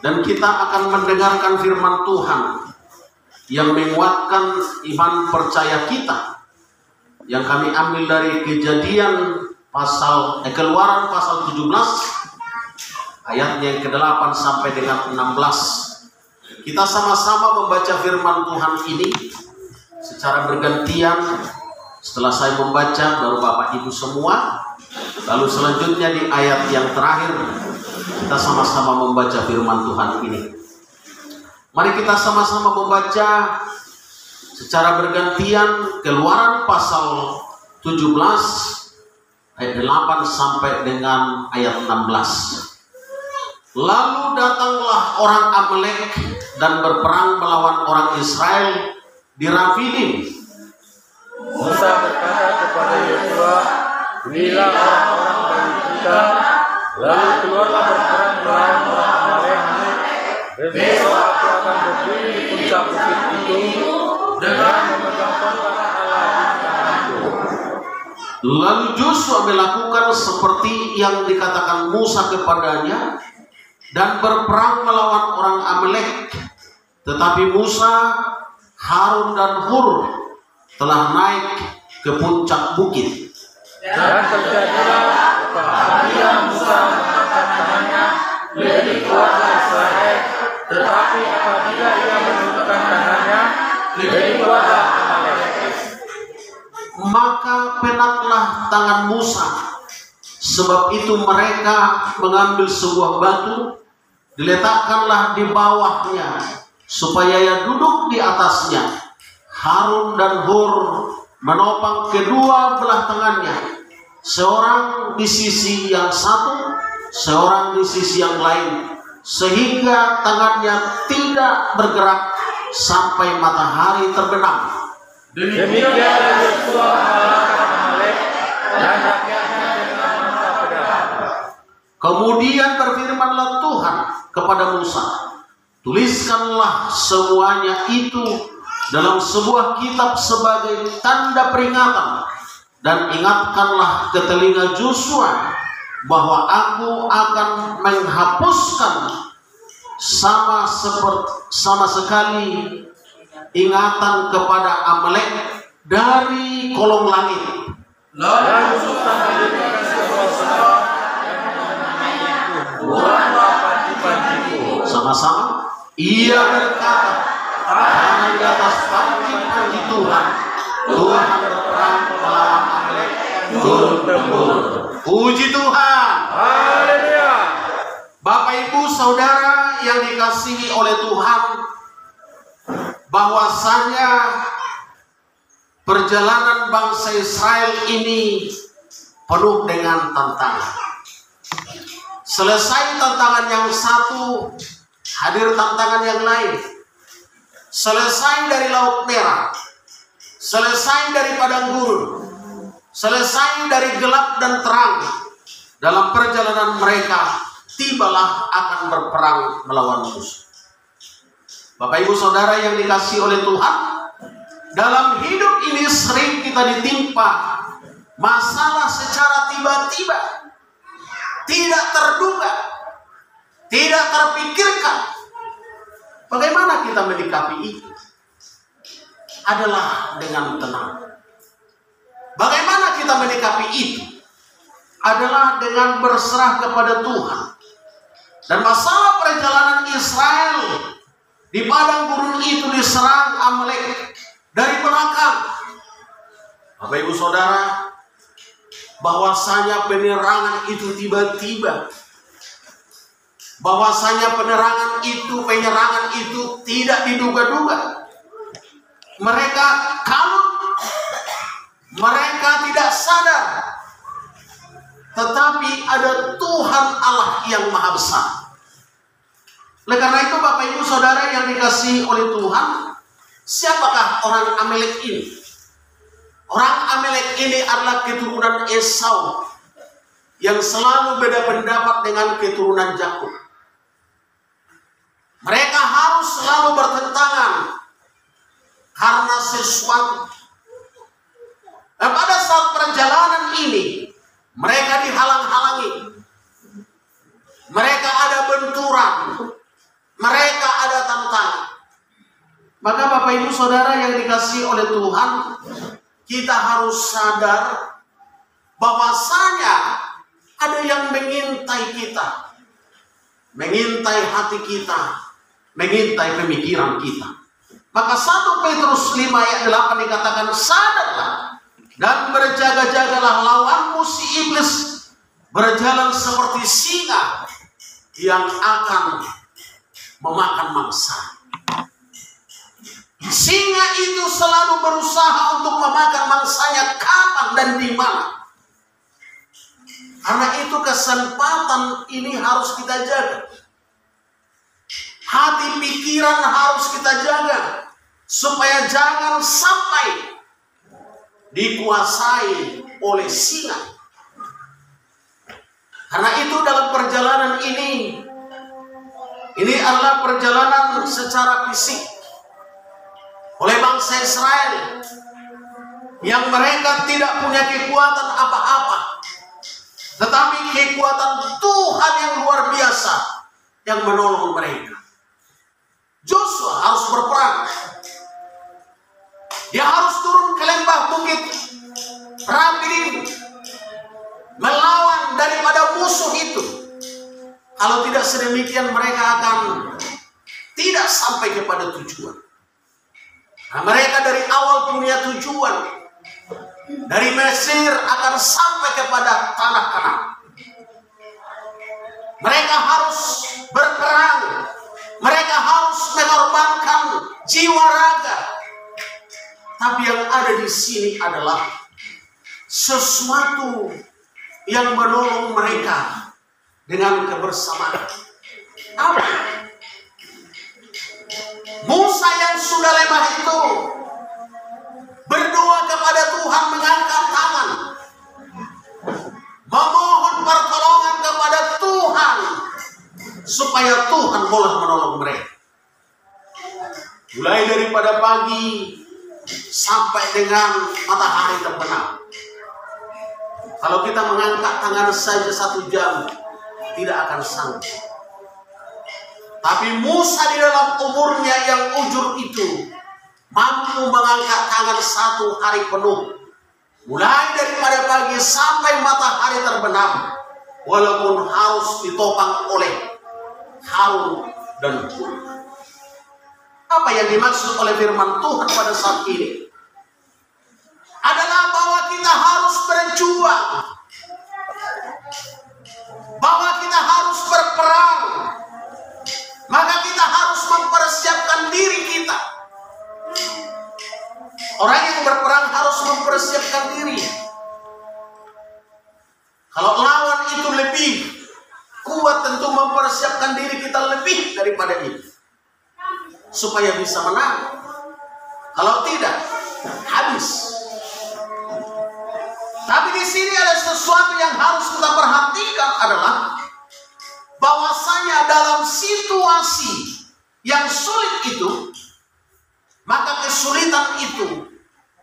dan kita akan mendengarkan firman Tuhan yang menguatkan iman percaya kita, yang kami ambil dari Keluaran pasal 17 ayatnya yang ke-8 sampai dengan 16. Kita sama-sama membaca firman Tuhan ini secara bergantian. Setelah saya membaca, baru Bapak Ibu semua. Lalu selanjutnya di ayat yang terakhir kita sama-sama membaca firman Tuhan ini. Mari kita sama-sama membaca secara bergantian Keluaran pasal 17 ayat 8 sampai dengan ayat 16. Lalu datanglah orang Amalek dan berperang melawan orang Israel di Rafidim. Musa berkata kepada Yosua, "Berilah orang-orang dari kita, lalu keluarlah berperang melawan orang Amalek. Besok aku akan berdiri di puncak bukit itu dengan memegang tongkat Allah di tanganku." Lalu Yosua melakukan seperti yang dikatakan Musa kepadanya dan berperang melawan orang Amalek. Tetapi Musa, Harun dan Hur telah naik ke puncak bukit. Dan terjadilah apabila Musa mengangkat tangannya, lebih kuat Israel, tetapi apabila ia menundukkan tangannya, lebih kuat Amalek. Maka penatlah tangan Musa, sebab itu mereka mengambil sebuah batu, diletakkanlah di bawahnya, supaya ia duduk di atasnya. Harun dan Hur menopang kedua belah tangannya, seorang di sisi yang satu, seorang di sisi yang lain, sehingga tangannya tidak bergerak sampai matahari terbenam. Demikianlah Yosua mengalahkan Amalek dan rakyatnya dengan mata pedang. Kemudian berfirmanlah Tuhan kepada Musa, "Tuliskanlah semuanya itu dalam sebuah kitab sebagai tanda peringatan, dan ingatkanlah ke telinga Yosua bahwa aku akan menghapuskan sama sekali ingatan kepada Amalek dari kolong langit." Lalu Musa mendirikan sebuah sebab dan menamainya "Buanglah panji-panjiku." Sama-sama, ia berkata, "Karena di atas panji-panji Tuhan, Tuhan berperang melawan Amalek turun-temurun." Puji Tuhan. Haleluya. Bapak Ibu Saudara yang dikasihi oleh Tuhan, bahwasanya perjalanan bangsa Israel ini penuh dengan tantangan. Selesai tantangan yang satu, hadir tantangan yang lain. Selesai dari Laut Merah, selesai dari padang gurun, selesai dari gelap dan terang, dalam perjalanan mereka tibalah akan berperang melawan musuh. Bapak Ibu Saudara yang dikasihi oleh Tuhan, dalam hidup ini sering kita ditimpa masalah secara tiba-tiba, tidak terduga, tidak terpikirkan. Bagaimana kita menyikapi itu? Adalah dengan tenang. Bagaimana kita menyikapi itu? Adalah dengan berserah kepada Tuhan. Dan masalah perjalanan Israel di padang gurun itu diserang Amalek dari belakang. Bapak Ibu Saudara, bahwasanya penyerangan itu tiba-tiba, bahwasanya penyerangan itu tidak diduga-duga. Mereka kalut, mereka tidak sadar, tetapi ada Tuhan Allah yang Maha Besar. Oleh karena itu Bapak Ibu Saudara yang dikasihi oleh Tuhan, siapakah orang Amalek ini? Orang Amalek ini adalah keturunan Esau yang selalu beda pendapat dengan keturunan Yakub. Mereka harus selalu bertentangan karena sesuatu. Dan pada saat perjalanan ini, mereka dihalang-halangi. Mereka ada benturan. Maka Bapak Ibu Saudara yang dikasihi oleh Tuhan, kita harus sadar bahwasanya ada yang mengintai kita, mengintai hati kita, mengintai pemikiran kita. Maka 1 Petrus 5 ayat 8 dikatakan, sadarlah dan berjaga-jagalah, lawanmu si iblis berjalan seperti singa yang akan memakan mangsa. Singa itu selalu berusaha untuk memakan mangsanya kapan dan di mana. Karena itu kesempatan ini harus kita jaga. Hati pikiran harus kita jaga supaya jangan sampai dikuasai oleh singa. Karena itu dalam perjalanan ini adalah perjalanan secara fisik oleh bangsa Israel yang mereka tidak punya kekuatan apa-apa, tetapi kekuatan Tuhan yang luar biasa yang menolong mereka. Joshua harus berperang. Dia harus turun ke lembah bukit Rafidim melawan daripada musuh itu. Kalau tidak sedemikian mereka akan tidak sampai kepada tujuan. Nah, mereka dari awal punya tujuan. Dari Mesir akan sampai kepada tanah Kanaan. Mereka harus berperang. Mereka harus mengorbankan jiwa raga. Tapi yang ada di sini adalah sesuatu yang menolong mereka dengan kebersamaan. Apa? Musa yang sudah lemah itu berdoa kepada Tuhan, mengangkat tangan, memohon pertolongan kepada Tuhan supaya Tuhan boleh menolong mereka. Mulai daripada pagi sampai dengan matahari terbenam. Kalau kita mengangkat tangan saja 1 jam, tidak akan sanggup. Tapi Musa di dalam umurnya yang ujur itu mampu mengangkat tangan 1 hari penuh, mulai daripada pagi sampai matahari terbenam, walaupun harus ditopang oleh Harun dan Hur. Apa yang dimaksud oleh firman Tuhan pada saat ini adalah bahwa kita harus berjuang, bahwa kita harus berperang. Maka kita harus mempersiapkan diri kita. Orang yang berperang harus mempersiapkan diri. Kalau lawan itu lebih kuat, tentu mempersiapkan diri kita lebih daripada itu, supaya bisa menang. Kalau tidak, habis. Tapi di sini ada sesuatu yang harus kita perhatikan, adalah bahwasanya dalam situasi yang sulit itu, maka kesulitan itu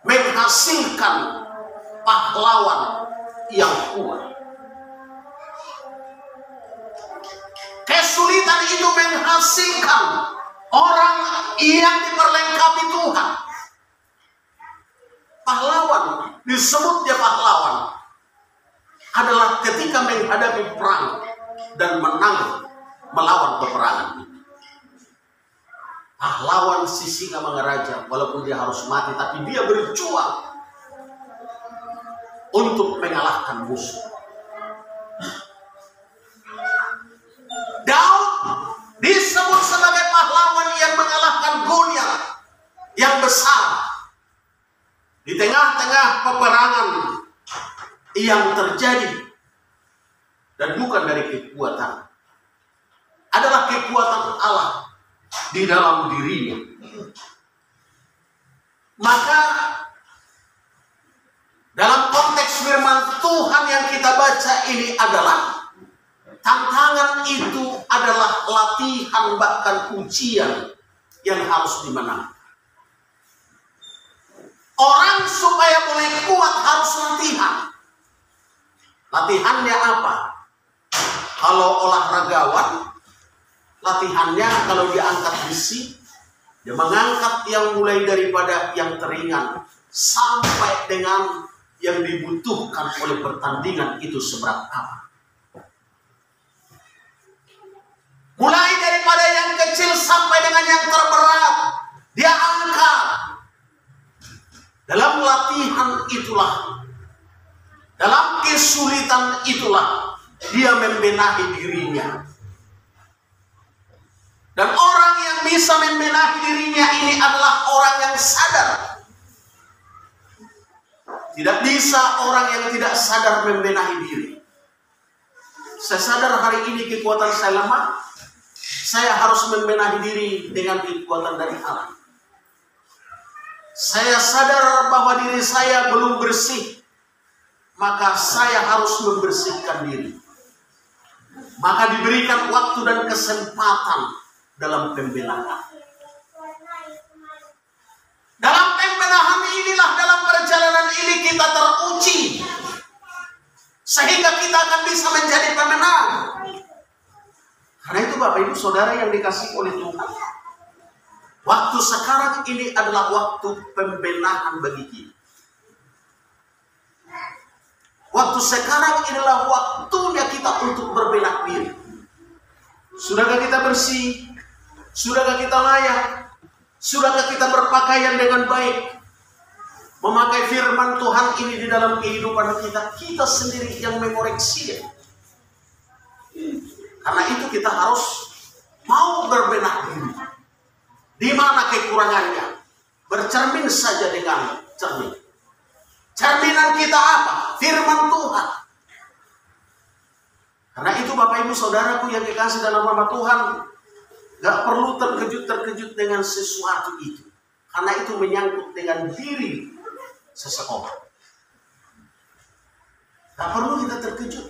menghasilkan pahlawan yang kuat. Kesulitan itu menghasilkan orang yang diperlengkapi Tuhan. Pahlawan, disebutnya pahlawan, adalah ketika menghadapi perang dan menang melawan peperangan itu. Pahlawan si singa mengeraja, walaupun dia harus mati, tapi dia berjuang untuk mengalahkan musuh. Daud disebut sebagai pahlawan yang mengalahkan Goliat yang besar di tengah-tengah peperangan yang terjadi. Dan bukan dari kekuatan, adalah kekuatan Allah di dalam dirinya. Maka dalam konteks firman Tuhan yang kita baca ini adalah tantangan itu adalah latihan, bahkan ujian yang harus dimenangkan. Orang supaya boleh kuat harus latihan. Latihannya apa? Kalau olahragawan, latihannya kalau dia angkat besi, Dia mengangkat yang mulai daripada yang teringan sampai dengan yang dibutuhkan oleh pertandingan itu seberat apa. Mulai daripada yang kecil sampai dengan yang terberat, dia angkat. Dalam latihan itulah, dalam kesulitan itulah, dia membenahi dirinya. Dan orang yang bisa membenahi dirinya ini adalah orang yang sadar. Tidak bisa orang yang tidak sadar membenahi diri. Saya sadar hari ini kekuatan saya lemah. Saya harus membenahi diri dengan kekuatan dari Allah. Saya sadar bahwa diri saya belum bersih. Maka saya harus membersihkan diri. Maka diberikan waktu dan kesempatan dalam pembenahan. Dalam pembenahan inilah, dalam perjalanan ini kita teruji. Sehingga kita akan bisa menjadi pemenang. Karena itu Bapak Ibu Saudara yang dikasihi oleh Tuhan, waktu sekarang ini adalah waktu pembenahan bagi kita. Waktu sekarang inilah waktunya kita untuk berbenah diri. Sudahkah kita bersih? Sudahkah kita layak? Sudahkah kita berpakaian dengan baik? Memakai firman Tuhan ini di dalam kehidupan kita. Kita sendiri yang mengoreksi. Karena itu kita harus mau berbenah diri. Di mana kekurangannya? Bercermin saja dengan cermin. Cerminan kita apa? Firman Tuhan. Karena itu Bapak Ibu Saudaraku yang dikasih dalam nama Tuhan, gak perlu terkejut-terkejut dengan sesuatu itu. Karena itu menyangkut dengan diri seseorang. Gak perlu kita terkejut.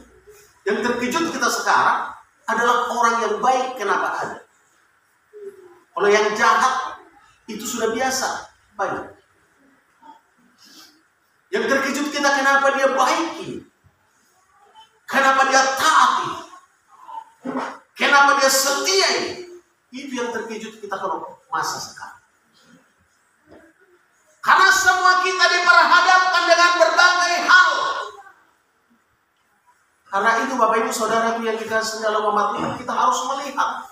Yang terkejut kita sekarang adalah orang yang baik, kenapa ada? Kalau yang jahat itu sudah biasa, banyak. Yang terkejut kita kenapa dia baik ini? Kenapa dia taat ini? Kenapa dia setia ini? Itu yang terkejut kita kalau masa sekarang. Karena semua kita diperhadapkan dengan berbagai hal. Karena itu Bapak Ibu Saudaraku yang dikasihi dalam nama Tuhan, kita harus melihat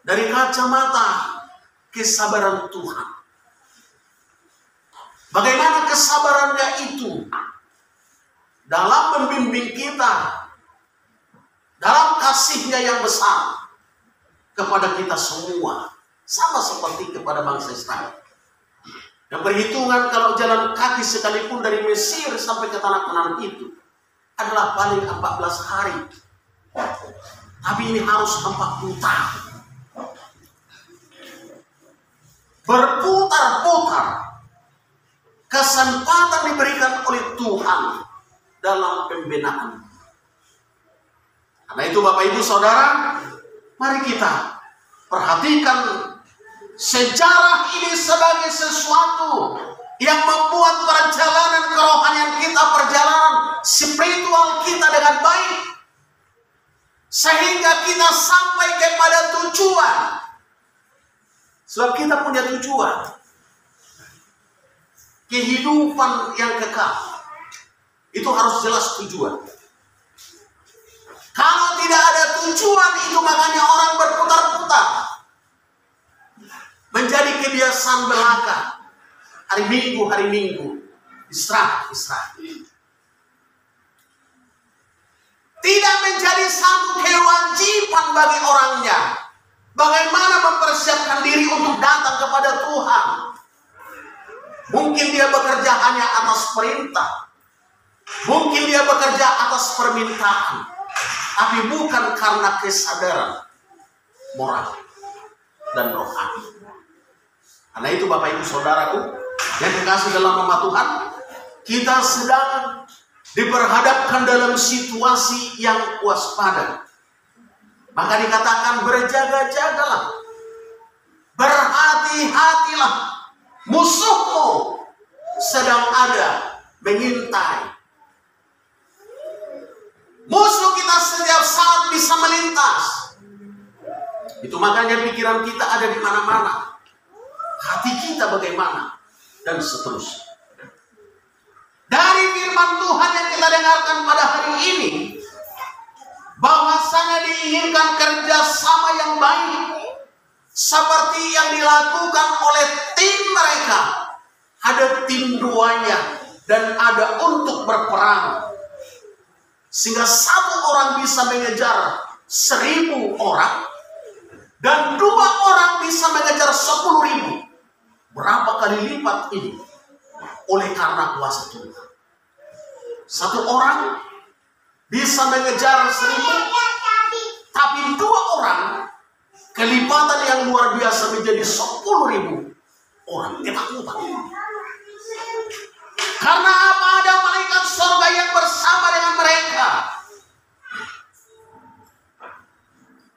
dari kacamata kesabaran Tuhan. Bagaimana kesabarannya itu dalam membimbing kita, dalam kasihnya yang besar kepada kita semua, sama seperti kepada bangsa Israel. Yang perhitungan kalau jalan kaki sekalipun dari Mesir sampai ke tanah Kanaan itu adalah paling 14 hari. Tapi ini harus 40 tahun. Berputar-putar. Kesempatan diberikan oleh Tuhan dalam pembenahan. Karena itu Bapak Ibu Saudara, mari kita perhatikan sejarah ini sebagai sesuatu yang membuat perjalanan kerohanian kita, perjalanan spiritual kita dengan baik, sehingga kita sampai kepada tujuan. Sebab kita punya tujuan, kehidupan yang kekal. Itu harus jelas tujuan. Kalau tidak ada tujuan, itu makanya orang berputar-putar, menjadi kebiasaan belaka. Hari Minggu, istirahat. Tidak menjadi satu kewajiban bagi orangnya. Bagaimana mempersiapkan diri untuk datang kepada Tuhan. Mungkin dia bekerja hanya atas perintah. Mungkin dia bekerja atas permintaan. Tapi bukan karena kesadaran moral dan rohani. Karena itu Bapak Ibu Saudaraku yang dikasihi dalam nama Tuhan, kita sedang diperhadapkan dalam situasi yang waspada. Maka dikatakan berjaga-jagalah, berhati-hatilah, musuhmu sedang ada mengintai. Musuh kita setiap saat bisa melintas. Itu makanya pikiran kita ada di mana-mana, hati kita bagaimana, dan seterusnya. Dari firman Tuhan yang kita dengarkan pada hari ini, bahwasanya diinginkan kerjasama yang baik, seperti yang dilakukan oleh tim mereka. Ada tim duanya dan ada untuk berperang, sehingga satu orang bisa mengejar 1.000 orang dan 2 orang bisa mengejar 10.000. Berapa kali lipat ini? Oleh karena kuasa Tuhan. 1 orang bisa mengejar 1.000, tapi 2 orang kelipatan yang luar biasa menjadi 10.000 orang ketakutan. Karena apa? Ada malaikat surga yang bersama dengan mereka.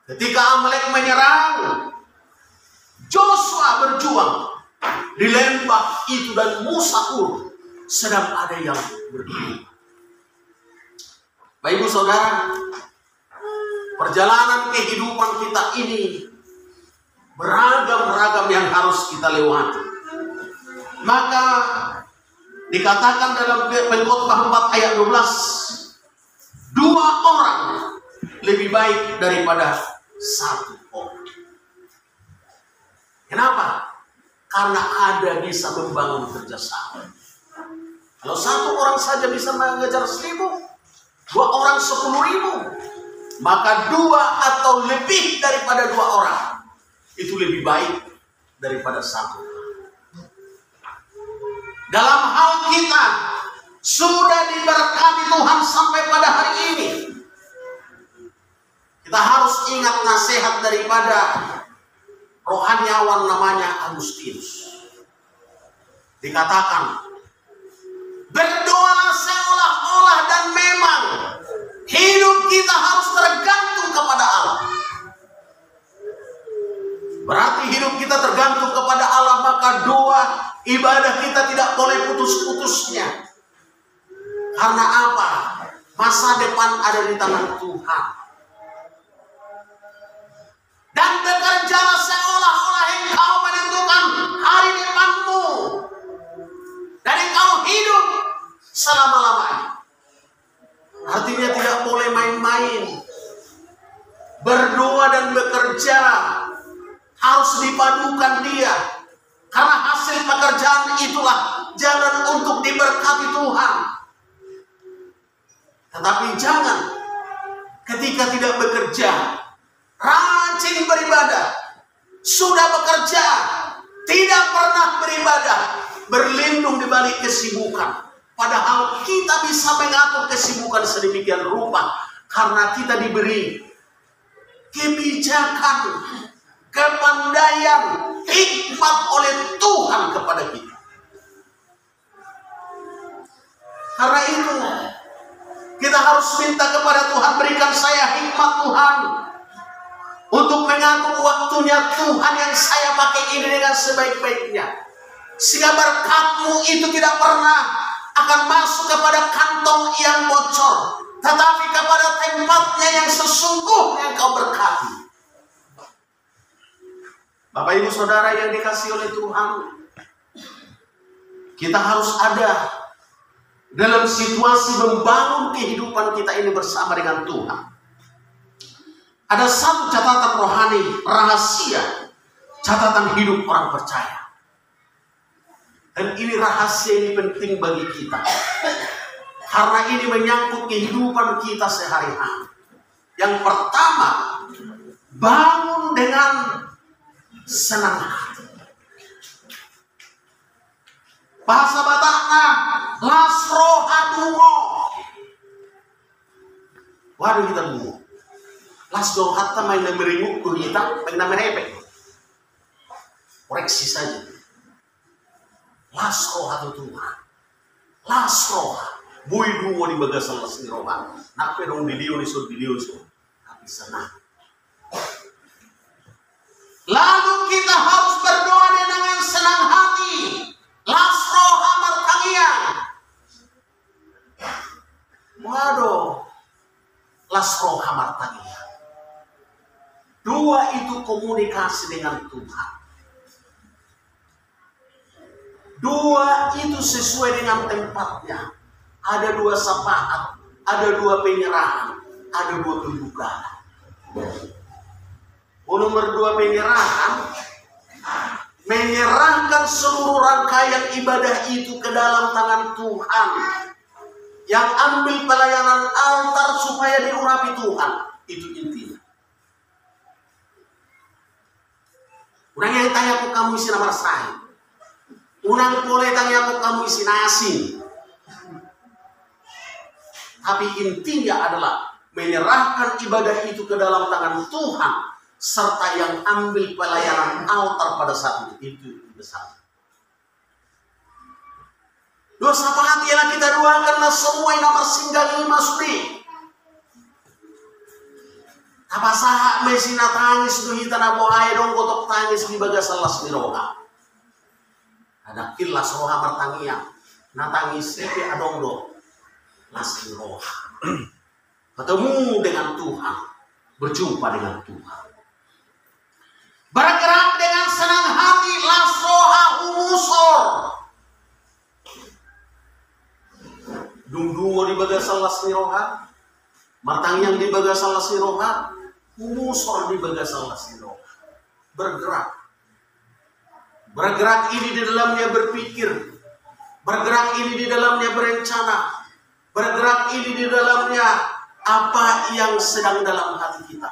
Ketika Amalek menyerang, Joshua berjuang di lembah itu dan Musa pun sedang ada yang berjuang. Bapak Ibu Saudara, perjalanan kehidupan kita ini beragam-ragam yang harus kita lewati. Maka dikatakan dalam Pengkhotbah 4 ayat 12, 2 orang lebih baik daripada 1 orang. Kenapa? Karena ada bisa membangun kerjasama. Kalau 1 orang saja bisa mengejar 1.000, 2 orang 10.000, maka 2 atau lebih daripada 2 orang itu lebih baik daripada 1. Dalam hal kita sudah diberkati Tuhan sampai pada hari ini, kita harus ingat nasihat daripada rohaniawan namanya Agustinus. Dikatakan, berdoalah seolah-olah dan memang hidup kita harus tergantung kepada Allah. Berarti hidup kita tergantung kepada Allah, maka doa ibadah kita tidak boleh putus-putusnya. Karena apa? Masa depan ada di tangan Tuhan. Dan bekerjalah seolah-olah engkau menentukan hari depanmu, dan engkau hidup selama-lamanya. Artinya tidak boleh main-main. Berdoa dan bekerja harus dipadukan dia. Karena hasil pekerjaan itulah jalan untuk diberkati Tuhan. Tetapi jangan ketika tidak bekerja, rajin beribadah, sudah bekerja, tidak pernah beribadah, berlindung di balik kesibukan. Padahal kita bisa mengatur kesibukan sedemikian rupa karena kita diberi kebijakan, kepandaian, hikmat oleh Tuhan kepada kita. Karena itu kita harus minta kepada Tuhan, berikan saya hikmat Tuhan untuk mengatur waktunya Tuhan yang saya pakai ini dengan sebaik-baiknya, sehingga berkat-Mu itu tidak pernah akan masuk kepada kantong yang bocor, tetapi kepada tempatnya yang sesungguhnya Engkau berkati. Bapak Ibu Saudara yang dikasihi oleh Tuhan, kita harus ada dalam situasi membangun kehidupan kita ini bersama dengan Tuhan. Ada satu catatan rohani, rahasia, catatan hidup orang percaya. Dan ini rahasia ini penting bagi kita, karena ini menyangkut kehidupan kita sehari-hari. Yang pertama, bangun dengan senang hati. Bahasa Batakna, lasro adungo. Waduh kita dungo. Lasro hatta main meringu kita, main merepek. Koreksi saja. Lasro hatu Tuhan. Lasro. Bui dungo di bagasan las ni rohan. Nak pedong video ni so. Tapi senang. Lalu kita harus berdoa dengan senang hati. Lasro hamar tangian. Waduh. Lasro hamar tangian. 2 Dua itu komunikasi dengan Tuhan. Dua itu sesuai dengan tempatnya. Ada dua syafaat, ada dua penyerahan, ada dua pembukaan. Nomor dua penyerahan, menyerahkan seluruh rangkaian ibadah itu ke dalam tangan Tuhan, yang ambil pelayanan altar supaya diurapi Tuhan. Itu intinya. Orang yang tanya kok kamu isi nomor saya, orang boleh tanya kok kamu isi nasi. Tapi intinya adalah menyerahkan ibadah itu ke dalam tangan Tuhan, serta yang ambil pelayanan altar pada saat itu besar. Dosa hati yang kita doakan karena semua yang nomor singgah ini masuk. Apa sah mesina tangis tu hita na bohaya dong kotok tangis di bagasalas ni roha. Ada kilas roha martangiang, na tangis sepi adong do las ni roha. Ketemu dengan Tuhan, berjumpa dengan Tuhan. Bergerak dengan senang hati, las roha umusor. Dung-dungo di bagasalas ni roha, martangiang di bagasalas ni roha, umusor di bagasalas ni roha. Bergerak. Bergerak ini di dalamnya berpikir. Bergerak ini di dalamnya berencana. Bergerak ini di dalamnya apa yang sedang dalam hati kita.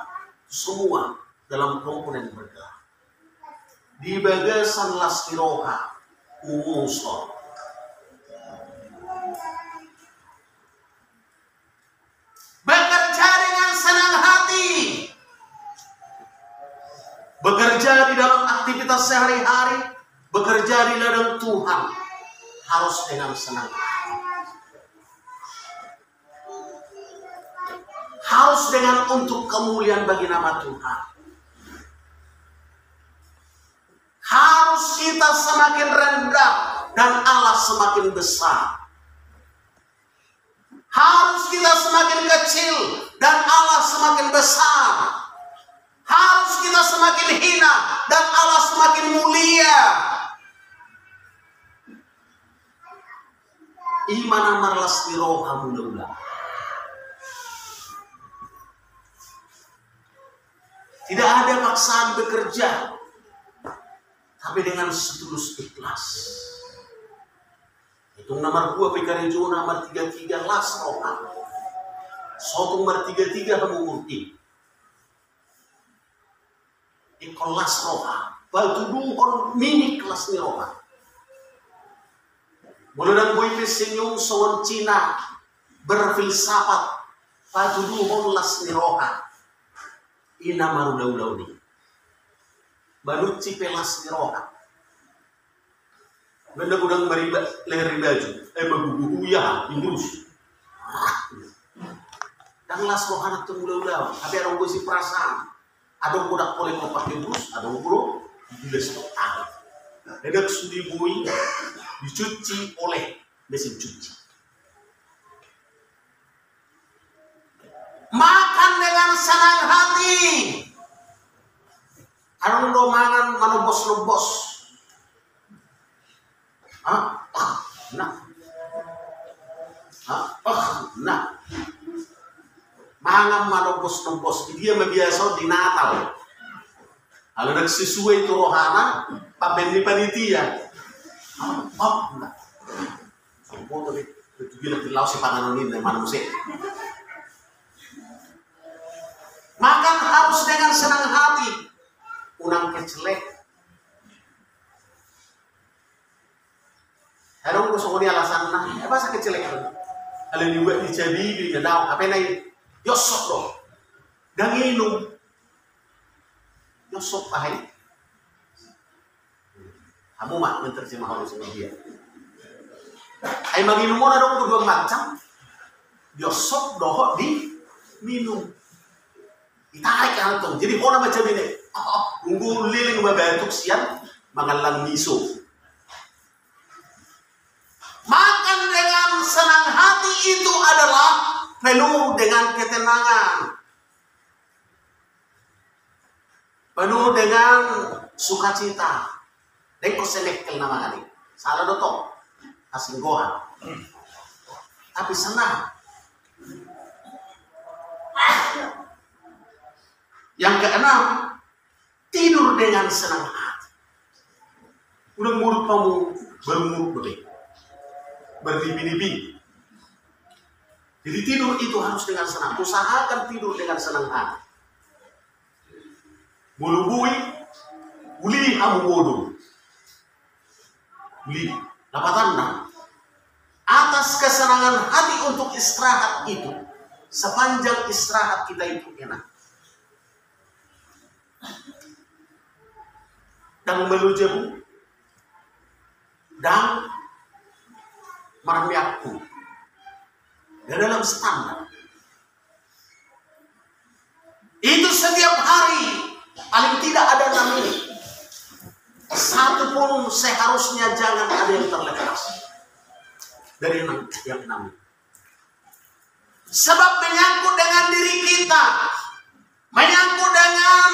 Semua dalam komponen bergerak. Di bagasan lasmiroha umusor. Bekerja dengan senang hati. Bekerja di dalam aktivitas sehari-hari. Bekerja di ladang Tuhan. Harus dengan senang hati. Harus dengan untuk kemuliaan bagi nama Tuhan. Harus kita semakin rendah dan Allah semakin besar. Harus kita semakin kecil dan Allah semakin besar. Harus kita semakin hina dan Allah semakin mulia. Imana marlas miroha mula-mula. Tidak ada paksaan bekerja, tapi dengan setulus ikhlas. Itu nomor 2 Pekarejo nomor 33 las roha. Sotung nomor 33 kamu murti. Ikon las roha. Batu duhon mini kelas ni roha. Mulai boy pesenyum soan Cina berfilsafat. Batu duhon las ni roha. Ina marulau-lau ni. Banuci pelas ni roha. Benda udang leher baju, maguguya, indus. Dan las rohana tu ulau-ulau, tapi ada orang si perasaan. Ada budak boleh kau pakai bus, ada bro bila stok tangan. Ada sudi bui dicuci oleh mesin cuci. Makan dengan senang hati. Arung do mangan manobos-lobos. Nah. Mangan manobos-lobos. Dia biasa di Natal. Kalau nagsesuai itu rohana, pabeni panitia. Nah. Sampo tadi itu bilang dilaw si panganonin dari mana musik. Makan harus dengan senang hati. Unang kecelek. Harong gusto ko ni alasan na, apa sa kecelek ko? Alam niyo ba, ichabibi na daw, apa na yun? Yosok do. Danginom. Yosok pahay. Kamu mak, menterjemah ko sa dia. Ay maginom mo na daw ko macam. Yosok doho di minum. Itarik ka hantong. Jadi ko na macam ini. Unggu liling mabatuk siyan, mangalang miso. Makan dengan senang hati itu adalah penuh dengan ketenangan. penuh dengan sukacita. Deko senekel nama kali. Salah doto. Asinggohan. Tapi senang. Yang keenam, tidur dengan senang hati. Udah mulut kamu bermurut lebih. Berlibi-libi. Jadi tidur itu harus dengan senang. Usahakan tidur dengan senang hati. Bulubui, uli hamu bodoh. Uli, lapatan atas kesenangan hati untuk istirahat itu, sepanjang istirahat kita itu enak. Dan melujebu dan marmiakku dalam standar itu setiap hari paling tidak ada 6 menit. Satu pun seharusnya jangan ada yang terlepas dari yang 6 menit. Sebab menyangkut dengan diri kita, menyangkut dengan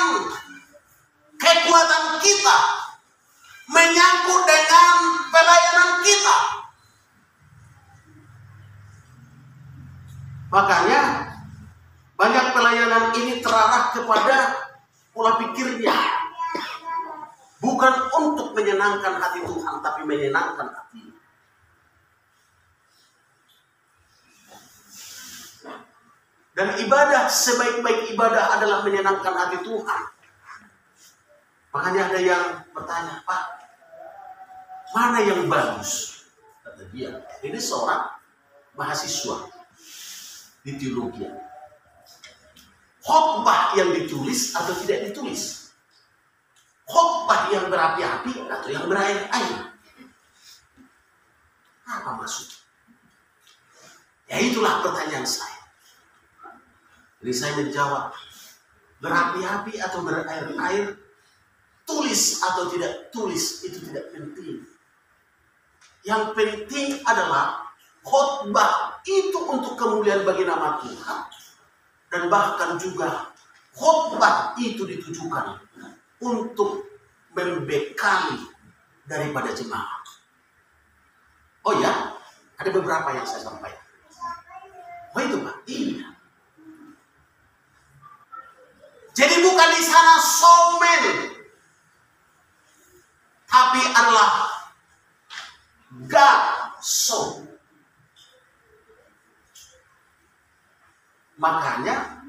kekuatan kita, menyangkut dengan pelayanan kita. Makanya banyak pelayanan ini terarah kepada pola pikirnya. Bukan untuk menyenangkan hati Tuhan, tapi menyenangkan hati. Dan ibadah, sebaik-baik ibadah adalah menyenangkan hati Tuhan. Makanya ada yang bertanya, Pak, mana yang bagus? Kata dia, ini seorang mahasiswa di teologi. Khotbah yang ditulis atau tidak ditulis? Khotbah yang berapi-api atau yang berair-air? Apa maksudnya? Ya itulah pertanyaan saya. Jadi saya menjawab, berapi-api atau berair-air, tulis atau tidak tulis itu tidak penting. Yang penting adalah khotbah itu untuk kemuliaan bagi nama Tuhan. Dan bahkan juga khotbah itu ditujukan untuk membekali daripada jemaat. Oh ya, ada beberapa yang saya sampaikan. Oh itu Pak, iya. Jadi bukan di sana somen, tapi adalah gaso. Makanya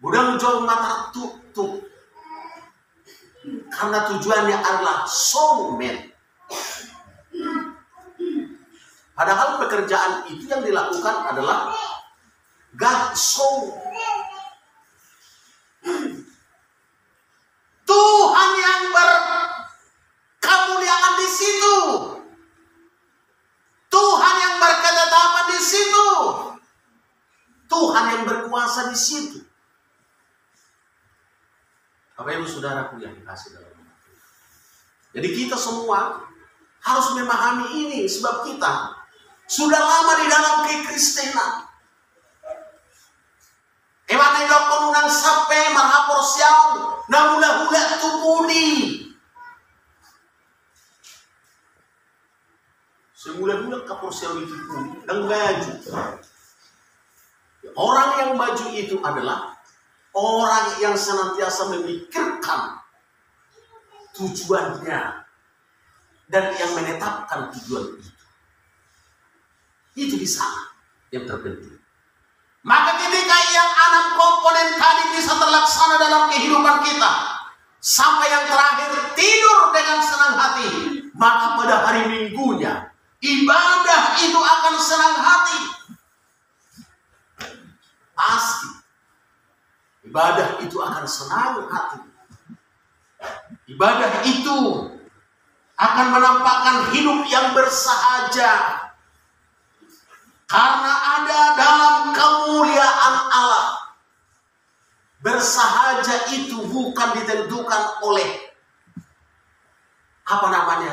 budang jauh mata tutup. Karena tujuannya adalah soulmate. Padahal pekerjaan itu yang dilakukan adalah God soul. Tuhan yang berkemuliaan di situ. Tuhan yang berketetapan di situ. Tuhan yang berkuasa di situ. Bapak Ibu Saudaraku yang dikasih dalam nama Tuhan. Jadi kita semua harus memahami ini sebab kita sudah lama di dalam kekristenan. Ewan yang penunang sampai marhapor siang namula-hula tumudi. Semula-hula kapor siang itu pun dan baju. Orang yang maju itu adalah orang yang senantiasa memikirkan tujuannya dan yang menetapkan tujuan itu. Itu di sana yang terpenting. Maka ketika yang 6 komponen tadi bisa terlaksana dalam kehidupan kita, sampai yang terakhir tidur dengan senang hati, maka pada hari Minggunya ibadah itu akan senang hati. Pasti ibadah itu akan senang hati. Ibadah itu akan menampakkan hidup yang bersahaja. Karena ada dalam kemuliaan Allah. Bersahaja itu bukan ditentukan oleh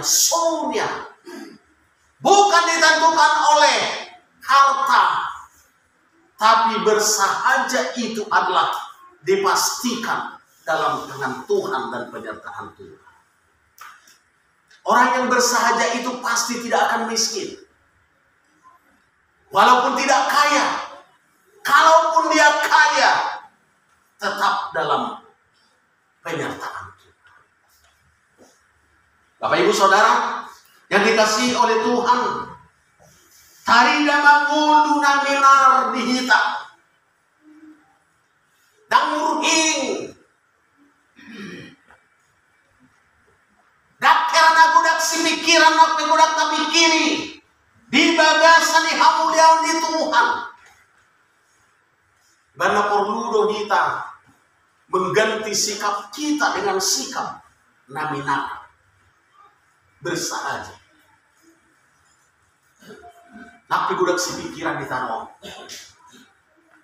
soulnya. Bukan ditentukan oleh harta. Tapi bersahaja itu adalah dipastikan dalam tangan Tuhan dan penyertaan Tuhan. Orang yang bersahaja itu pasti tidak akan miskin. Walaupun tidak kaya, kalaupun dia kaya, tetap dalam penyertaan Tuhan. Bapak Ibu Saudara yang dikasihi oleh Tuhan, tarida mangulu naminar dihita dangurhing dak karena gudak si pikiran nak gudak tapi kiri di bagasan di hamuliaun di Tuhan. Karena perlu kita mengganti sikap kita dengan sikap namina bersahaja. Nak gudak si pikiran di tanah.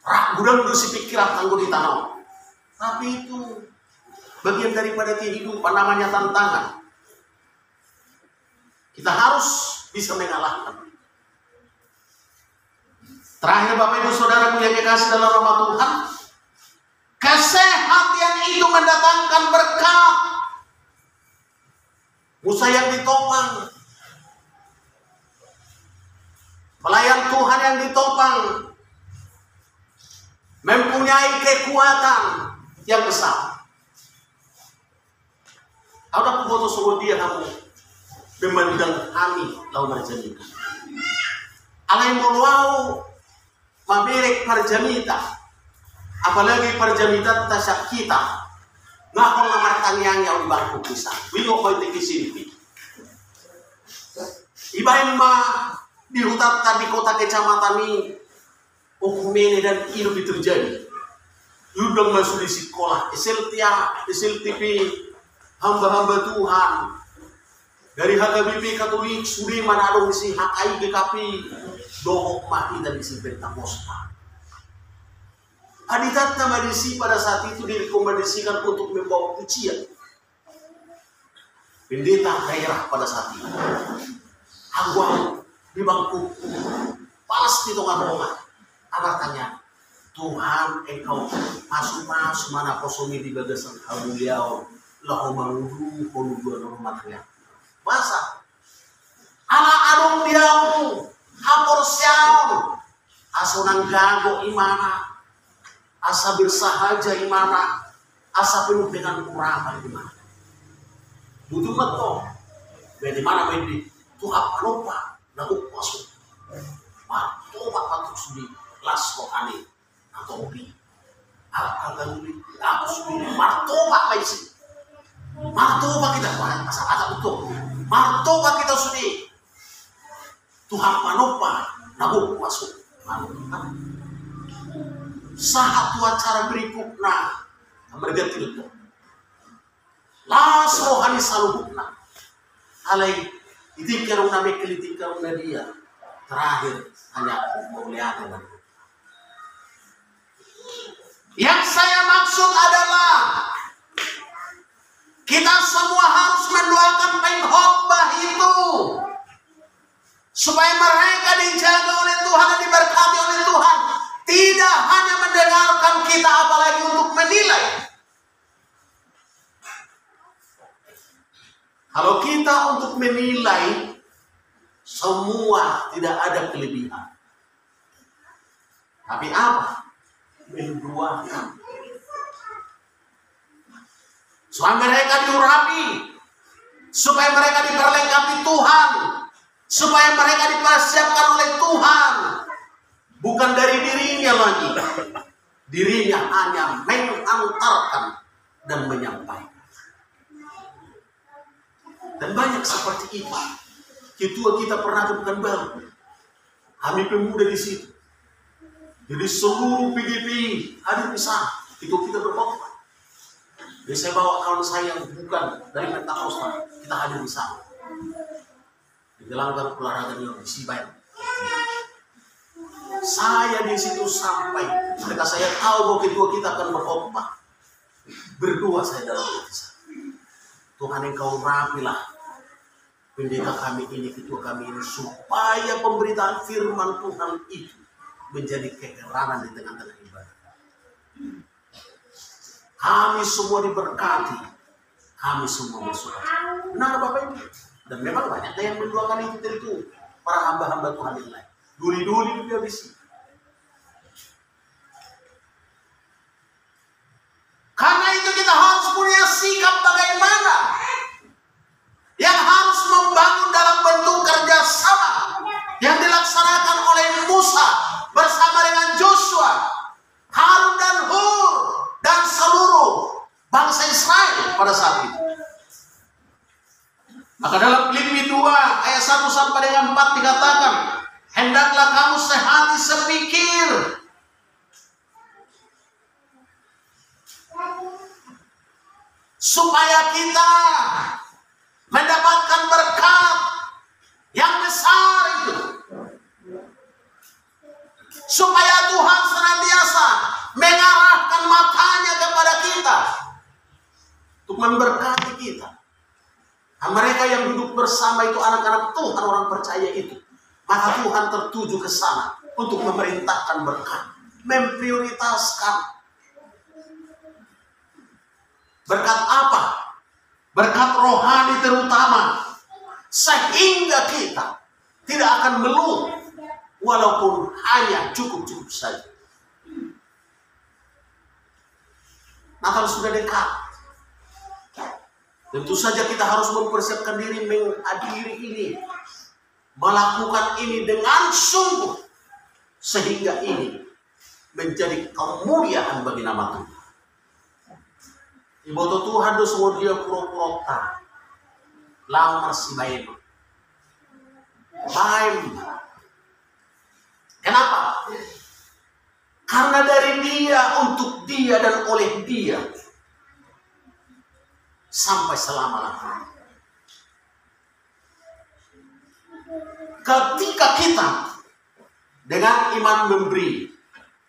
Rak gudak si pikiran tangguh di tanah. Tapi itu bagian daripada kehidupan, namanya tantangan. Kita harus bisa mengalahkan. Terakhir Bapak Ibu Saudara yang dikasih dalam nama Tuhan, kesehatan itu mendatangkan berkat. Musa yang ditopang, pelayan Tuhan yang ditopang, mempunyai kekuatan yang besar. Ada foto sungguh dia kamu memandang kami lau berjamita. Alai mau maberek parjamita, apalagi parjamita tasak kita. Ngakon lamar tangyang yang di bangku pisah. Wingo koy tiki simpi. Ibain ma di hutan tadi kota kecamatan ini hukumene dan hidup terjadi. Yudang masuk di sekolah, SLTP, hamba-hamba Tuhan. Dari HKBP Katolik Suri Manado si HKI GKP dohok mati dan disebutkan Mospa. Aditat Tamadisi pada saat itu direkomendasikan untuk membawa pujian. Pendeta daerah pada saat itu. Agwang di bangku pasti tongan rumah. Anak tanya, Tuhan engkau masuk mana kosongi di bagasan hamuliau lahu mangudu honu rumah tanya. Masa anak adong diau hapor siau asonang gago imana asa bersahaja imana asa penuh dengan kurapan imana butuh betul bagaimana di Tuhan lupa lalu masuk matoba patuk sudi lasko ane atau ubi akan ubi aku sudi matoba kaisi matoba kita asal ada betul martoba kita sudi Tuhan panopa nabu masuk saat acara berikutnya mereka tidak las rohani saluhukna alai itu karena mekelitik karena dia terakhir hanya mau lihat yang saya maksud adalah kita semua harus mendoakan penghotbah itu supaya mereka dijaga oleh Tuhan dan diberkati oleh Tuhan, tidak hanya mendengarkan kita apalagi untuk menilai. Kalau kita untuk menilai, semua tidak ada kelebihan. Tapi apa? Mendoakan supaya mereka diurapi, supaya mereka diperlengkapi Tuhan, supaya mereka dipersiapkan oleh Tuhan, bukan dari dirinya lagi. Dirinya hanya mengantarkan dan menyampaikan. Dan banyak seperti itu. Ketua kita pernah ke Pekanbaru, kami pemuda di situ. Jadi seluruh PGP hadir di sana. Itu kita berkhotbah. Jadi saya bawa kawan saya yang bukan dari Pentakosta, kita hadir di sana. Digelangkan olahraga di Sibai. Saya di situ sampai ketika saya tahu bahwa kedua kita akan berkhotbah, berdoa saya dalam hati. Tuhan engkau rapilah pendeta kami ini, ketua kami ini, supaya pemberitaan firman Tuhan itu menjadi kekeranan di tengah-tengah ibadah. Kami semua diberkati. Kami semua bersuka. Benar Bapak Ibu? Dan memang banyak yang mendoakan itu tentu. Para hamba-hamba Tuhan yang lain. Duli-duli dia bisa. Karena itu kita harus punya sikap bagaimana yang harus membangun dalam bentuk kerjasama yang dilaksanakan oleh Musa bersama dengan Joshua, Harun dan Hur dan seluruh bangsa Israel pada saat itu. Maka dalam Filipi 2 ayat 1 sampai dengan 4 dikatakan, hendaklah kamu sehati sepikir supaya kita mendapatkan berkat yang besar itu, supaya Tuhan senantiasa mengarahkan matanya kepada kita untuk memberkati kita. Nah, mereka yang duduk bersama itu anak-anak Tuhan, orang percaya itu, maka Tuhan tertuju ke sana untuk memerintahkan berkat, memprioritaskan berkat apa? Berkat rohani terutama, sehingga kita tidak akan melulu walaupun hanya cukup-cukup saja. Natal sudah dekat. Tentu saja kita harus mempersiapkan diri menghadiri ini, melakukan ini dengan sungguh, sehingga ini menjadi kemuliaan bagi nama Tuhan. Ibu Tuhan do semua dia pura-pura lang masih baik. Kenapa? Karena dari dia, untuk dia, dan oleh dia sampai selama-lamanya. Ketika kita dengan iman memberi,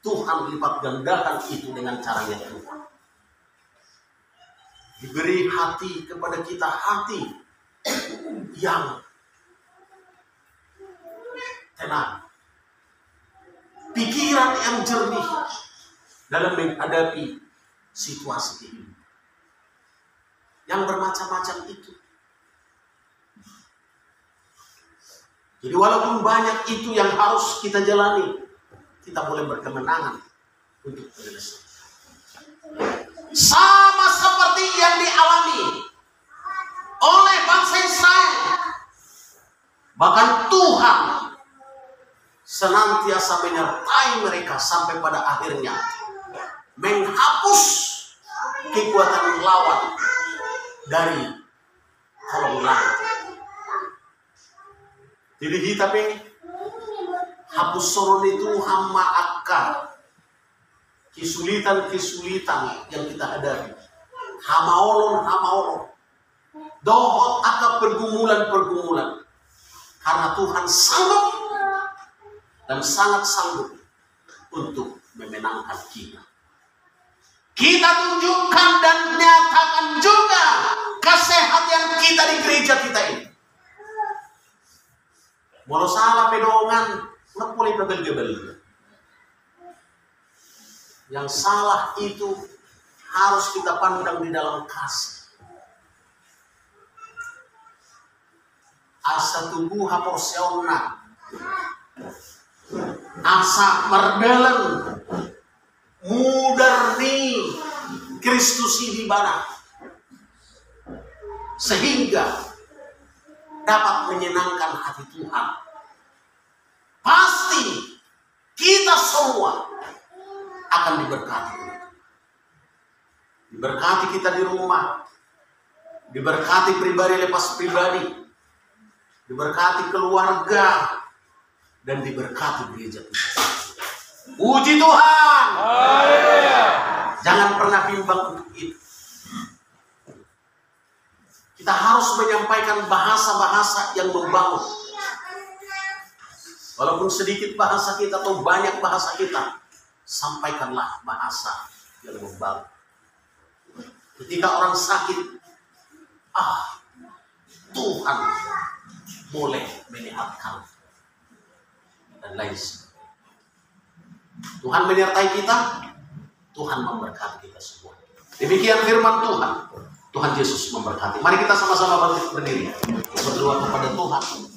Tuhan lipat gandakan itu dengan caranya Tuhan. Diberi hati kepada kita, hati yang tenang, pikiran yang jernih dalam menghadapi situasi ini yang bermacam-macam itu. Jadi walaupun banyak itu yang harus kita jalani, kita boleh berkemenangan untuk menyelesaikan. Sama seperti yang dialami oleh bangsa Israel. Bahkan Tuhan senantiasa menyertai mereka sampai pada akhirnya menghapus kekuatan lawan dari kolong langit. Jadi tapi hapus soron itu hama akka. Kesulitan-kesulitan yang kita hadapi. Hamaolon. Dohot aka pergumulan-pergumulan. Karena Tuhan sanggup dan sangat sanggup untuk memenangkan kita. Kita tunjukkan dan nyatakan juga kesehatan kita di gereja kita ini. Mau salah pedongan, nggak boleh bebel-bebel. Yang salah itu harus kita pandang di dalam kasih. Asa tubuh haporseona, asa merdelen, mudarni Kristus di mana, sehingga dapat menyenangkan hati Tuhan. Pasti kita semua akan diberkati. Diberkati kita di rumah, diberkati pribadi lepas pribadi, diberkati keluarga, dan diberkati gereja kita. Puji Tuhan. Jangan pernah bimbang untuk itu. Kita harus menyampaikan bahasa-bahasa yang membangun. Walaupun sedikit bahasa kita atau banyak bahasa kita, sampaikanlah bahasa yang membangun. Ketika orang sakit, Tuhan boleh menyehatkan dan lain sebagainya. Tuhan menyertai kita, Tuhan memberkati kita semua. Demikian firman Tuhan. Tuhan Yesus memberkati. Mari kita sama-sama berdiri berdoa kepada Tuhan.